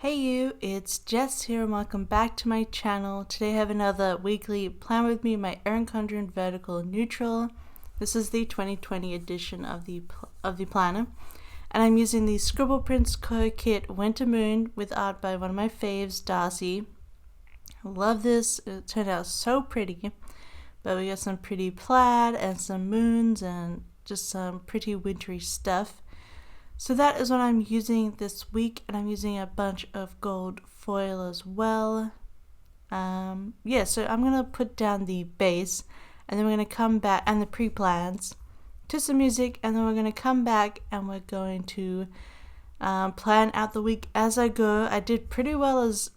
Hey you, it's Jess here and welcome back to my channel. Today I have another weekly plan with me, my Erin Condren Vertical Neutral. This is the 2020 edition of the planner. And I'm using the Scribble Prints Co kit Winter Moon with art by one of my faves, Darcy. I love this, it turned out so pretty. But we got some pretty plaid and some moons and just some pretty wintry stuff. So that is what I'm using this week, and I'm using a bunch of gold foil as well. So I'm going to put down the base, and then we're going to come back, and the pre-plans, to some music, and then we're going to come back and we're going to plan out the week as I go. I did pretty well as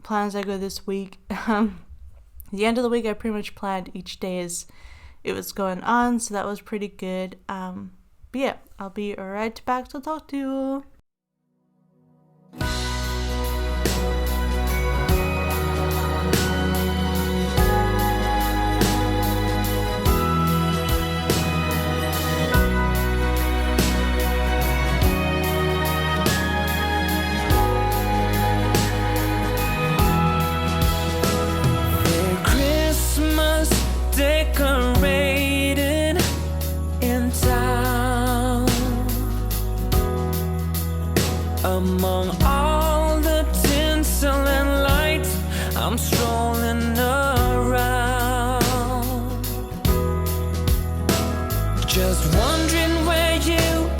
plan as I go this week. The end of the week I pretty much planned each day as it was going on, so that was pretty good. But yeah, I'll be right back to talk to you. Christmas decorated in town. Among all the tinsel and lights, I'm strolling around, just wondering where you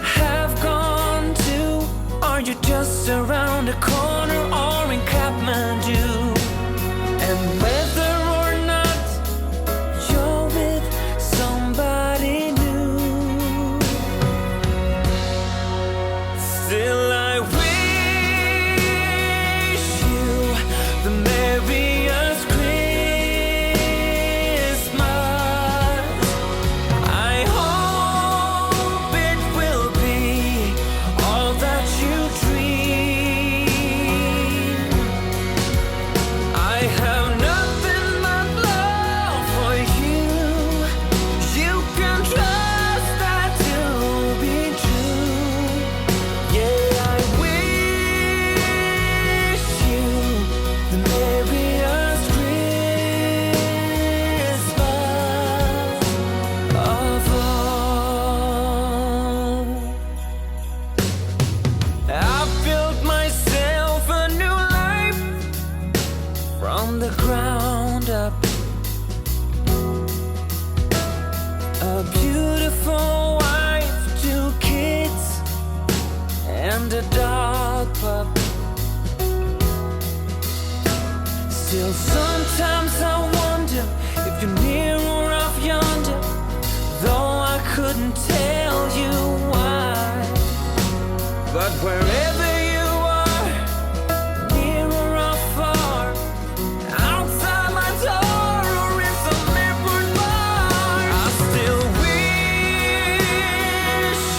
have gone to. Are you just around the corner or in Kathmandu? And whether or not you're with somebody new, still I wish you the merriest Christmas. I hope it will be all that you dream. I have nothing but love for you. You can trust that to be true. Yeah, I wish you the merriest Christmas of all. I've built myself a new life from the ground up. A beautiful wife, 2 kids, and a dog pup. Still sometimes I wonder if you're near or off yonder, though I couldn't tell you why. But wherever you are, near or afar, outside my door or in some airport bar, I still wish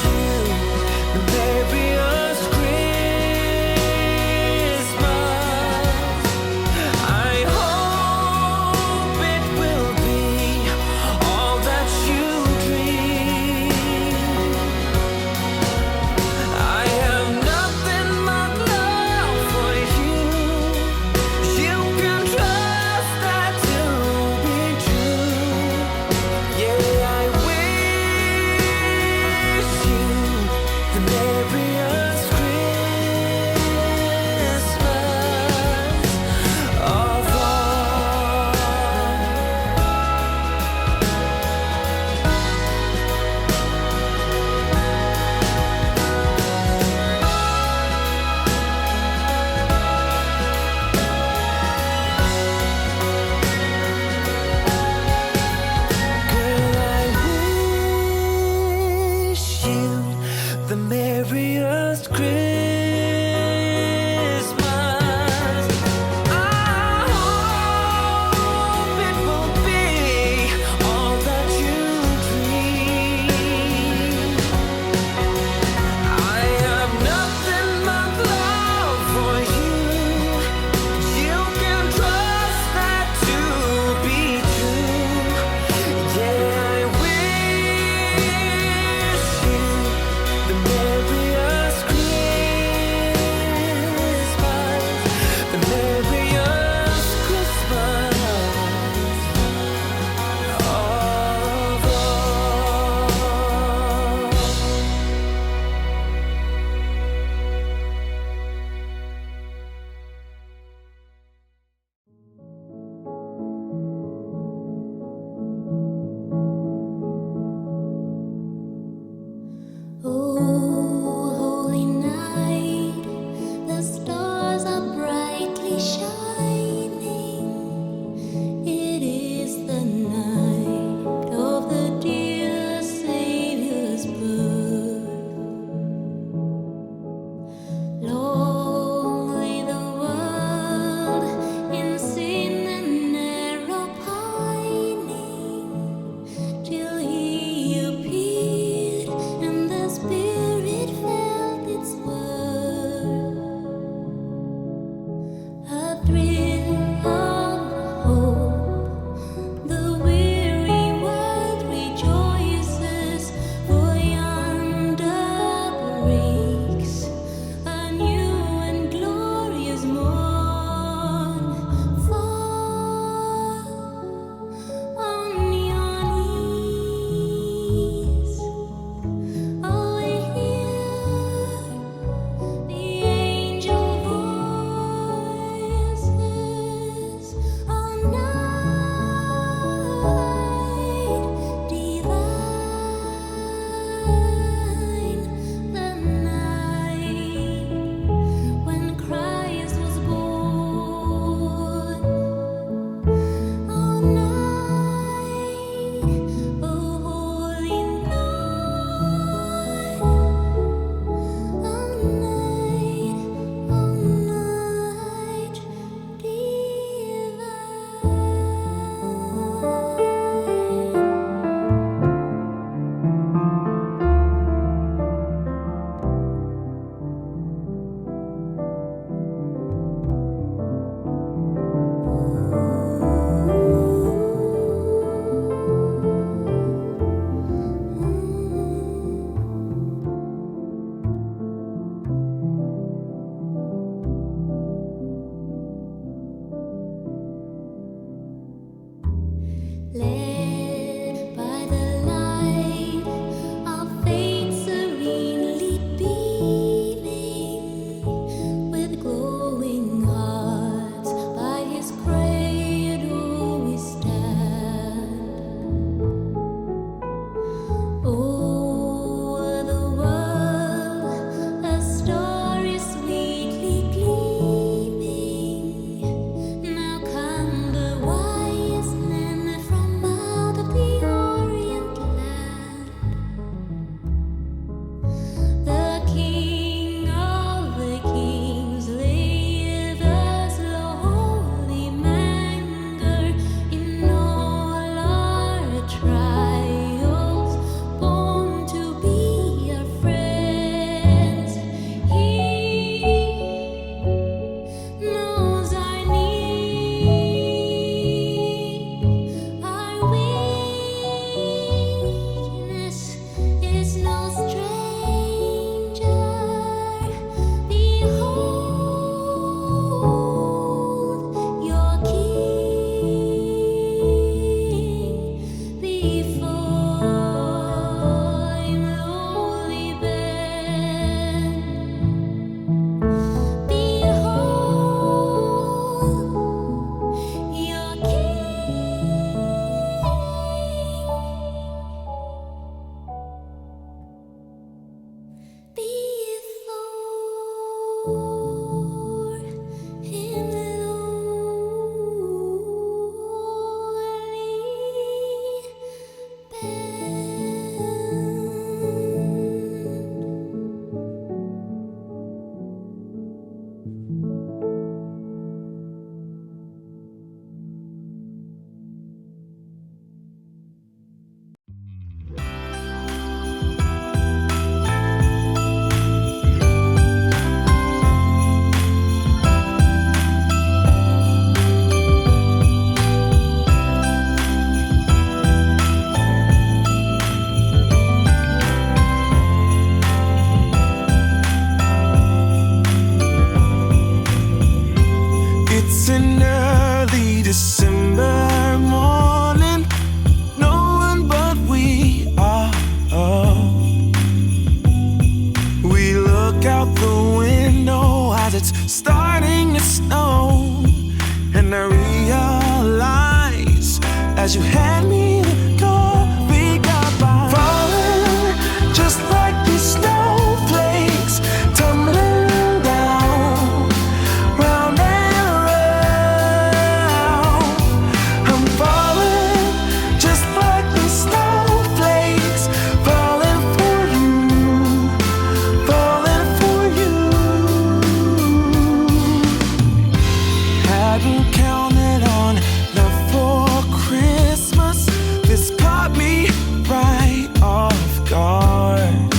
you the merriest Christmas. I hope It's an early December morning. No one but we are. We look out the window as it's starting to snow, and I realize as you hand me the door, we got by. Falling just like these snowflakes, tumbling down, round and around. I'm falling just like these snowflakes, falling for you, falling for you. Hadn't counted on love for Christmas. This caught me right off guard,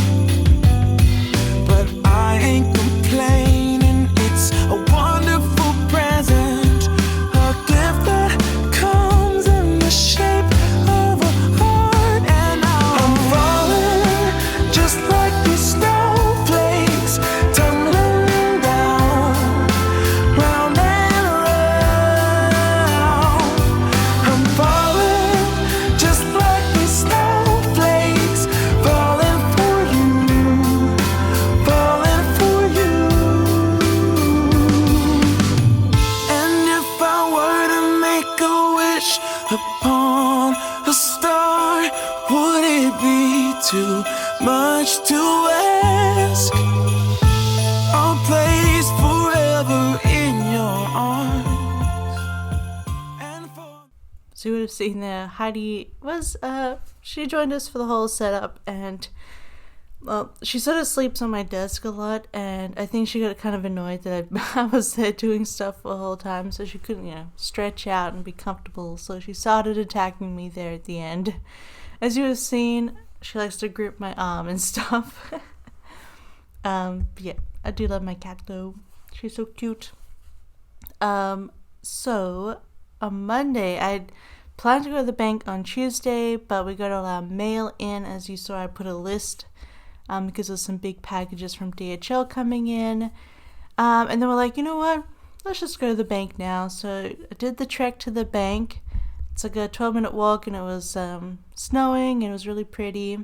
but I ain't complaining. It's a wonderful present, a gift that comes in the shape of a heart. And I'm falling just like these snowflakes, tumbling down, round and around. I'm falling just like these snowflakes, falling for you, falling for you. And if I were to make a wish upon a star, would it be too much to ask? A place forever in your arms. And for So you would have seen there, Heidi was, she joined us for the whole setup, and, well, she sort of sleeps on my desk a lot, and I think she got kind of annoyed that I was there doing stuff the whole time, so she couldn't, stretch out and be comfortable, so she started attacking me there at the end. As you have seen, she likes to grip my arm and stuff. Yeah, I do love my cat though. She's so cute. So on Monday, I planned to go to the bank on Tuesday, but we got all our mail in. As you saw, I put a list because there's some big packages from DHL coming in. And then we're like, you know what? Let's just go to the bank now. So I did the trek to the bank. It's like a 12-minute walk, and it was snowing, and it was really pretty.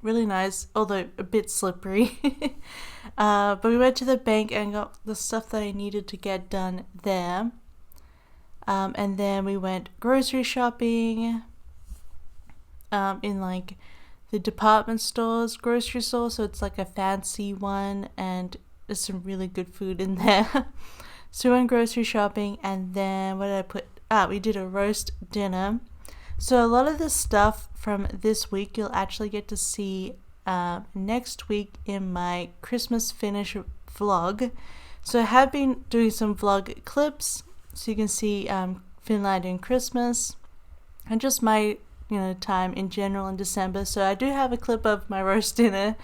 Really nice, although a bit slippery. But we went to the bank and got the stuff that I needed to get done there. And then we went grocery shopping in like the department store's grocery store. So it's like a fancy one, and there's some really good food in there. So we went grocery shopping, and then what did I put? We did a roast dinner. So a lot of the stuff from this week you'll actually get to see next week in my Christmas finish vlog. So I have been doing some vlog clips, so you can see Finland in Christmas and just my time in general in December. So I do have a clip of my roast dinner.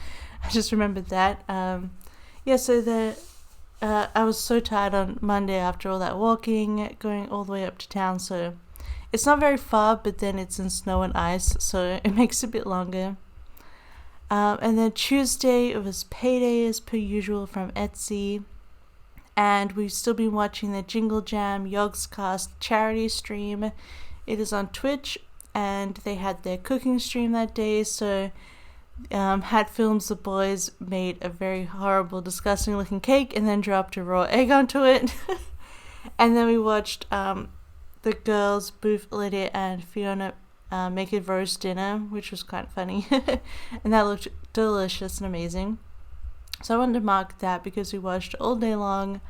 I just remembered that. So I was so tired on Monday after all that walking, going all the way up to town. So it's not very far, but then it's in snow and ice, so it makes it a bit longer. And then Tuesday, it was payday as per usual from Etsy. And we've still been watching the Jingle Jam Yogscast charity stream. It is on Twitch, and they had their cooking stream that day. So Hat Films, the boys made a very horrible, disgusting looking cake and then dropped a raw egg onto it. And then we watched the girls, Booth, Lydia, and Fiona make a roast dinner, which was quite funny. And that looked delicious and amazing. So I wanted to mark that because we watched all day long.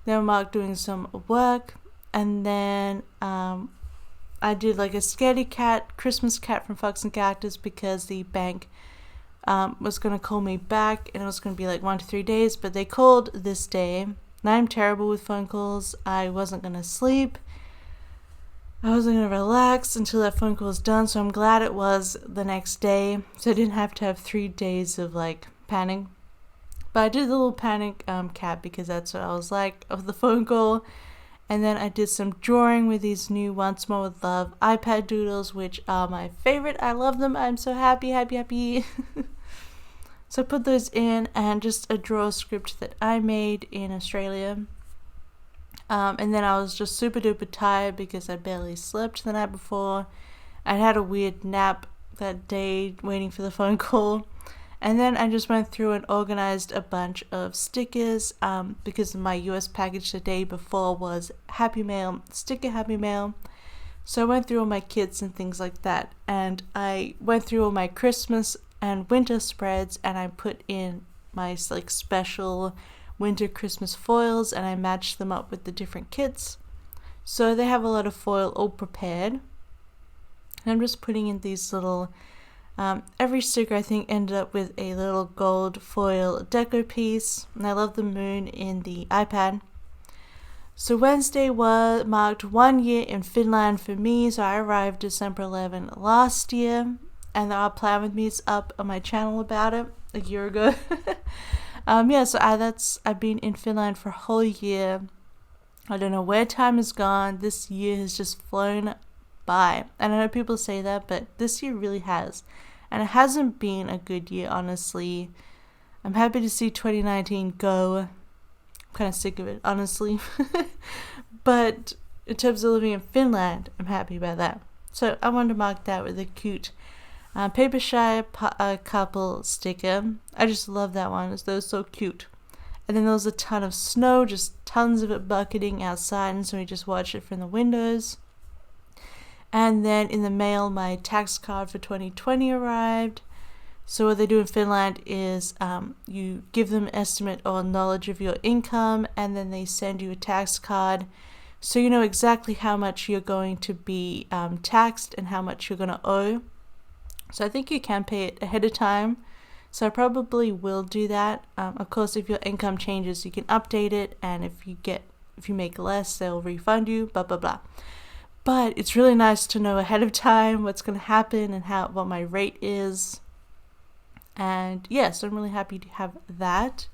Then we marked doing some work. And then I did like a scaredy cat, Christmas cat from Fox and Cactus, because the bank was going to call me back, and it was going to be like 1 to 3 days. But they called this day. And I'm terrible with phone calls. I wasn't going to sleep. I wasn't going to relax until that phone call was done, so I'm glad it was the next day, so I didn't have to have 3 days of like panic. But I did the little panic cat because that's what I was like of the phone call. And then I did some drawing with these new Once More With Love iPad doodles, which are my favorite. I love them. I'm so happy. So I put those in, and just a draw script that I made in Australia. And then I was just super duper tired because I barely slept the night before. I had a weird nap that day waiting for the phone call. And then I just went through and organized a bunch of stickers because my US package the day before was Happy Mail, sticker Happy Mail. So I went through all my kits and things like that. And I went through all my Christmas and winter spreads, and I put in my like special winter Christmas foils, and I matched them up with the different kits. So they have a lot of foil all prepared. And I'm just putting in these little, every sticker I think ended up with a little gold foil deco piece. And I love the moon in the iPad. So Wednesday marked 1 year in Finland for me. So I arrived December 11 last year. And Our Plan With Me is up on my channel about it a year ago. So I've been in Finland for a whole year. I don't know where time has gone. This year has just flown by. And I know people say that, but this year really has. And it hasn't been a good year, honestly. I'm happy to see 2019 go. I'm kind of sick of it, honestly. But in terms of living in Finland, I'm happy about that. So I wanted to mark that with a cute Papershire couple sticker. I just love that one. It was so cute. And then there was a ton of snow, just tons of it bucketing outside, and so we just watched it from the windows. And then in the mail, my tax card for 2020 arrived. So what they do in Finland is you give them an estimate or knowledge of your income, and then they send you a tax card. So you know exactly how much you're going to be taxed and how much you're going to owe. So I think you can pay it ahead of time. So I probably will do that. Of course, if your income changes, you can update it. And if you make less, they'll refund you, blah, blah, blah. But it's really nice to know ahead of time what's going to happen and what my rate is. And so I'm really happy to have that.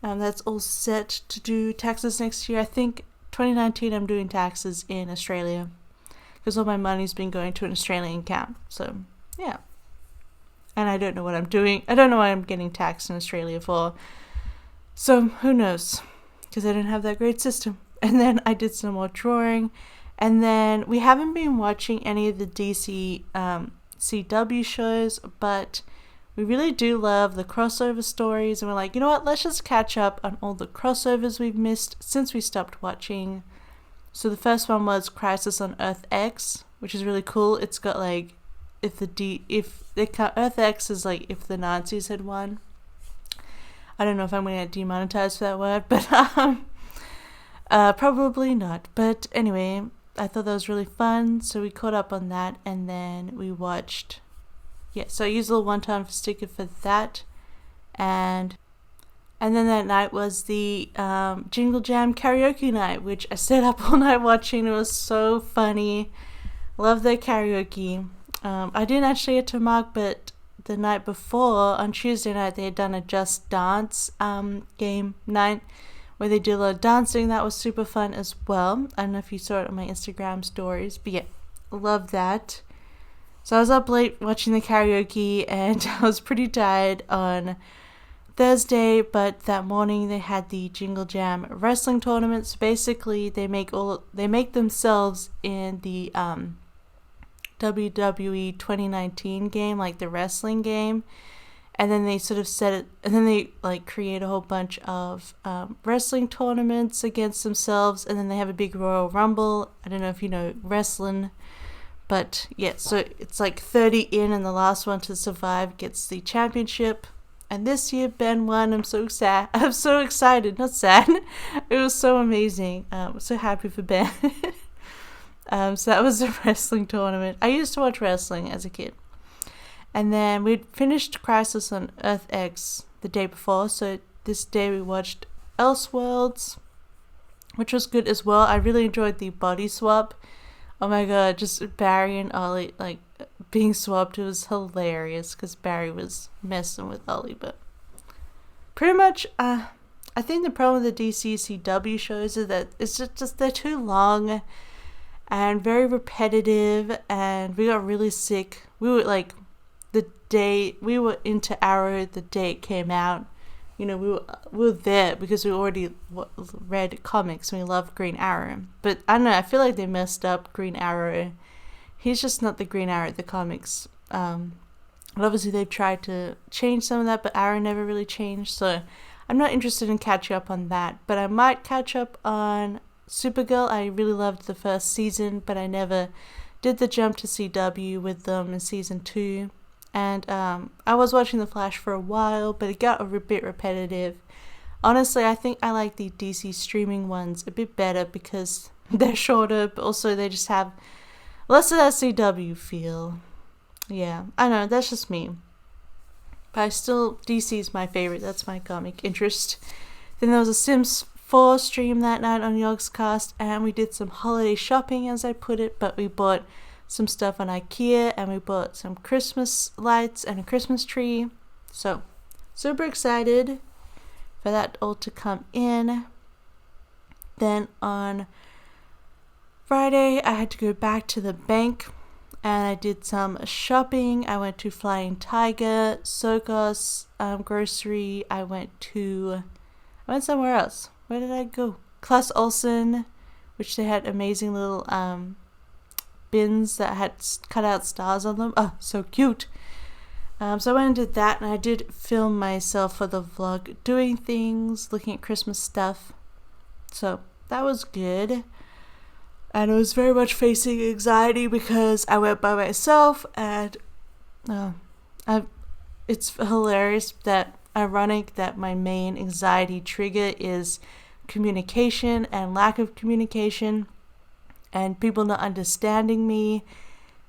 That's all set to do taxes next year. I think 2019 I'm doing taxes in Australia because all my money's been going to an Australian account. So yeah. And I don't know what I'm doing. I don't know what I'm getting taxed in Australia for. So who knows? Because I don't have that great system. And then I did some more drawing. And then we haven't been watching any of the DC CW shows, but we really do love the crossover stories. And we're like, you know what? Let's just catch up on all the crossovers we've missed since we stopped watching. So the first one was Crisis on Earth X, which is really cool. It's got like, Earth X is like if the Nazis had won. I don't know if I'm going to get demonetized for that word, but probably not. But anyway, I thought that was really fun, so we caught up on that, and then we watched. So I used a little one-time sticker for that, and then that night was the Jingle Jam karaoke night, which I stayed up all night watching. It was so funny. Love their karaoke. I didn't actually get to mark, but the night before, on Tuesday night, they had done a Just Dance game night where they did a lot of dancing. That was super fun as well. I don't know if you saw it on my Instagram stories, but yeah, love that. So I was up late watching the karaoke, and I was pretty tired on Thursday, but that morning they had the Jingle Jam wrestling tournament. So basically they make themselves in the WWE 2019 game, like the wrestling game, and then they sort of set it, and then they like create a whole bunch of wrestling tournaments against themselves, and then they have a big Royal Rumble. I don't know if you know wrestling, but yeah, so it's like 30 in, and the last one to survive gets the championship. And this year Ben won. I'm so sad. I'm so excited. Not sad. It was so amazing. I'm so happy for Ben. So that was a wrestling tournament. I used to watch wrestling as a kid. And then we'd finished Crisis on Earth X the day before. So this day we watched Elseworlds, which was good as well. I really enjoyed the body swap. Oh my god, just Barry and Ollie like being swapped. It was hilarious because Barry was messing with Ollie. But pretty much, I think the problem with the DC CW shows is that it's just they're too long and very repetitive, and we got really sick. We were like, the day we were into Arrow the day it came out, you know, we were there because we already read comics and we love Green Arrow. But I don't know, I feel like they messed up Green Arrow. He's just not the Green Arrow at the comics. And obviously they've tried to change some of that, but Arrow never really changed. So I'm not interested in catching up on that. But I might catch up on Supergirl. I really loved the first season, but I never did the jump to CW with them in season 2. And I was watching The Flash for a while, but it got a bit repetitive. Honestly, I think I like the DC streaming ones a bit better because they're shorter, but also they just have less of that CW feel. Yeah, I know, that's just me. But DC is my favorite. That's my comic interest. Then there was a Sims 4 stream that night on Yogscast, and we did some holiday shopping, as I put it, but we bought some stuff on IKEA, and we bought some Christmas lights and a Christmas tree. So, super excited for that all to come in. Then on Friday, I had to go back to the bank, and I did some shopping. I went to Flying Tiger, Sokos, grocery. I went somewhere else. Where did I go? Claes Olsen, which they had amazing little bins that had cut out stars on them. Oh, so cute. So I went and did that, and I did film myself for the vlog doing things, looking at Christmas stuff. So that was good. And I was very much facing anxiety because I went by myself, and it's hilarious ironic that my main anxiety trigger is communication and lack of communication and people not understanding me.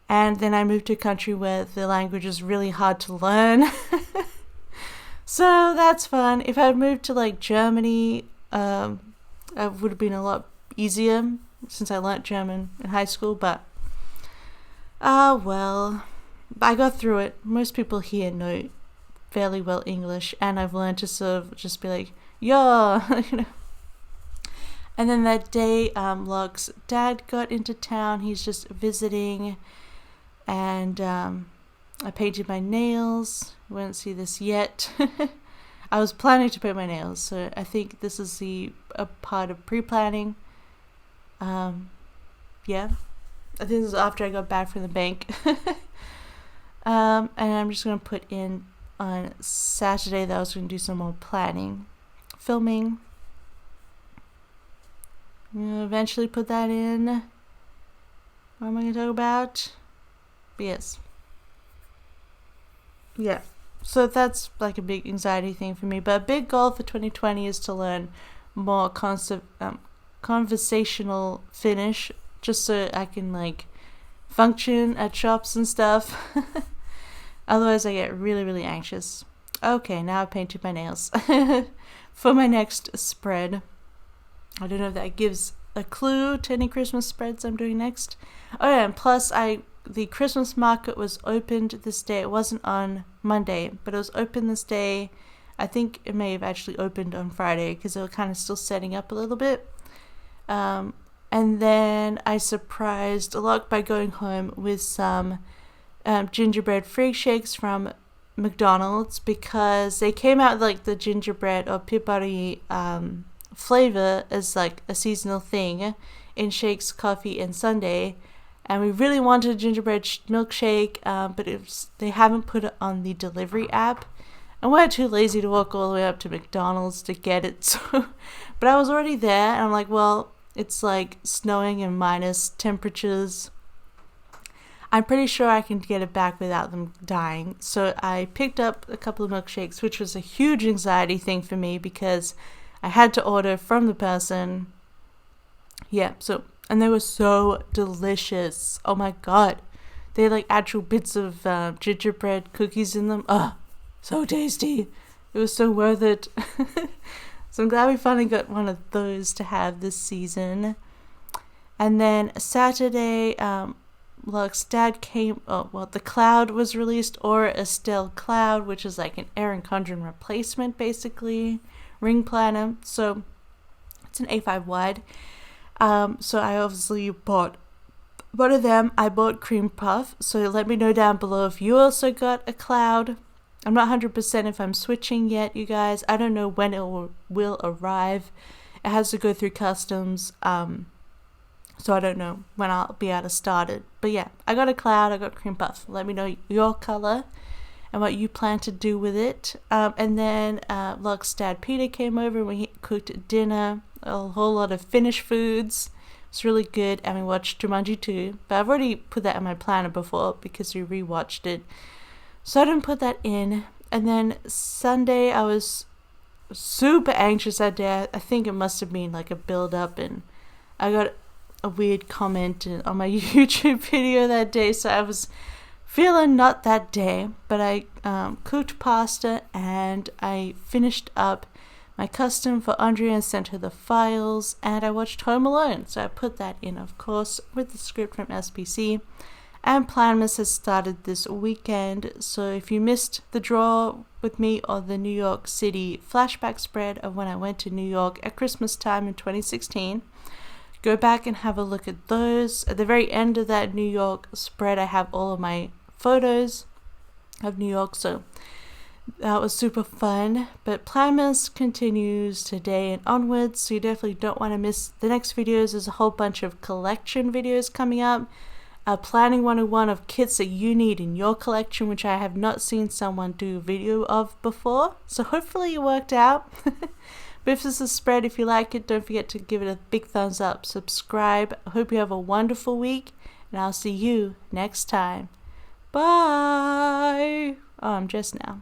And then I moved to a country where the language is really hard to learn. So that's fun. If I had moved to like Germany, it would have been a lot easier since I learnt German in high school. But well, I got through it. Most people here know fairly well English, and I've learned to sort of just be like, yeah, you know. And then that day, Locke's dad got into town. He's just visiting, and I painted my nails. You won't see this yet. I was planning to paint my nails, so I think this is a part of pre-planning. Yeah, I think this is after I got back from the bank. And I'm just gonna put in on Saturday that I was gonna do some more filming. I'm gonna eventually put that in. What am I gonna talk about? But yes. Yeah. So that's like a big anxiety thing for me. But a big goal for 2020 is to learn more conversational Finnish, just so I can like function at shops and stuff. Otherwise I get really, really anxious. Okay, now I painted my nails for my next spread. I don't know if that gives a clue to any Christmas spreads I'm doing next. Oh yeah, and plus the Christmas market was opened this day. It wasn't on Monday, but it was open this day. I think it may have actually opened on Friday because they were kind of still setting up a little bit. And then I surprised Alok by going home with some gingerbread freak shakes from McDonald's because they came out with like the gingerbread or pipari flavor as like a seasonal thing in shakes, coffee, and sundae. And we really wanted a gingerbread milkshake, but they haven't put it on the delivery app. And we're too lazy to walk all the way up to McDonald's to get it. So, but I was already there, and I'm like, well, it's like snowing and minus temperatures. I'm pretty sure I can get it back without them dying. So I picked up a couple of milkshakes, which was a huge anxiety thing for me because I had to order from the person. Yeah, so, and they were so delicious. Oh my god. They had like actual bits of gingerbread cookies in them. Oh, so tasty. It was so worth it. So I'm glad we finally got one of those to have this season. And then Saturday, Luke's dad came, the Cloud was released, or Estelle Cloud, which is like an Erin Condren replacement, basically, ring planner. So it's an A5 wide. So I obviously bought one of them. I bought Cream Puff, so let me know down below if you also got a Cloud. I'm not 100% if I'm switching yet, you guys. I don't know when it will arrive. It has to go through customs, so I don't know when I'll be able to start it. But yeah, I got a cloud, I got cream puff. Let me know your color and what you plan to do with it. And then Luck's dad Peter came over and we cooked dinner, a whole lot of Finnish foods. It's really good, and we watched Jumanji 2, but I've already put that in my planner before because we rewatched it, so I didn't put that in. And then Sunday, I was super anxious that day. I think it must have been like a build up, and I got a weird comment on my YouTube video that day, so I was feeling not that day, but I cooked pasta and I finished up my custom for Andrea and sent her the files, and I watched Home Alone, so I put that in, of course, with the script from SPC. And Planmas has started this weekend, so if you missed the draw with me or the New York City flashback spread of when I went to New York at Christmas time in 2016, go back and have a look at those. At the very end of that New York spread, I have all of my photos of New York, so that was super fun. But Planmas continues today and onwards, so you definitely don't want to miss the next videos. There's a whole bunch of collection videos coming up. Planning 101 of kits that you need in your collection, which I have not seen someone do a video of before, so hopefully it worked out. But if this is a spread, if you like it, don't forget to give it a big thumbs up, subscribe. I hope you have a wonderful week, and I'll see you next time. Bye! Oh, I'm just now.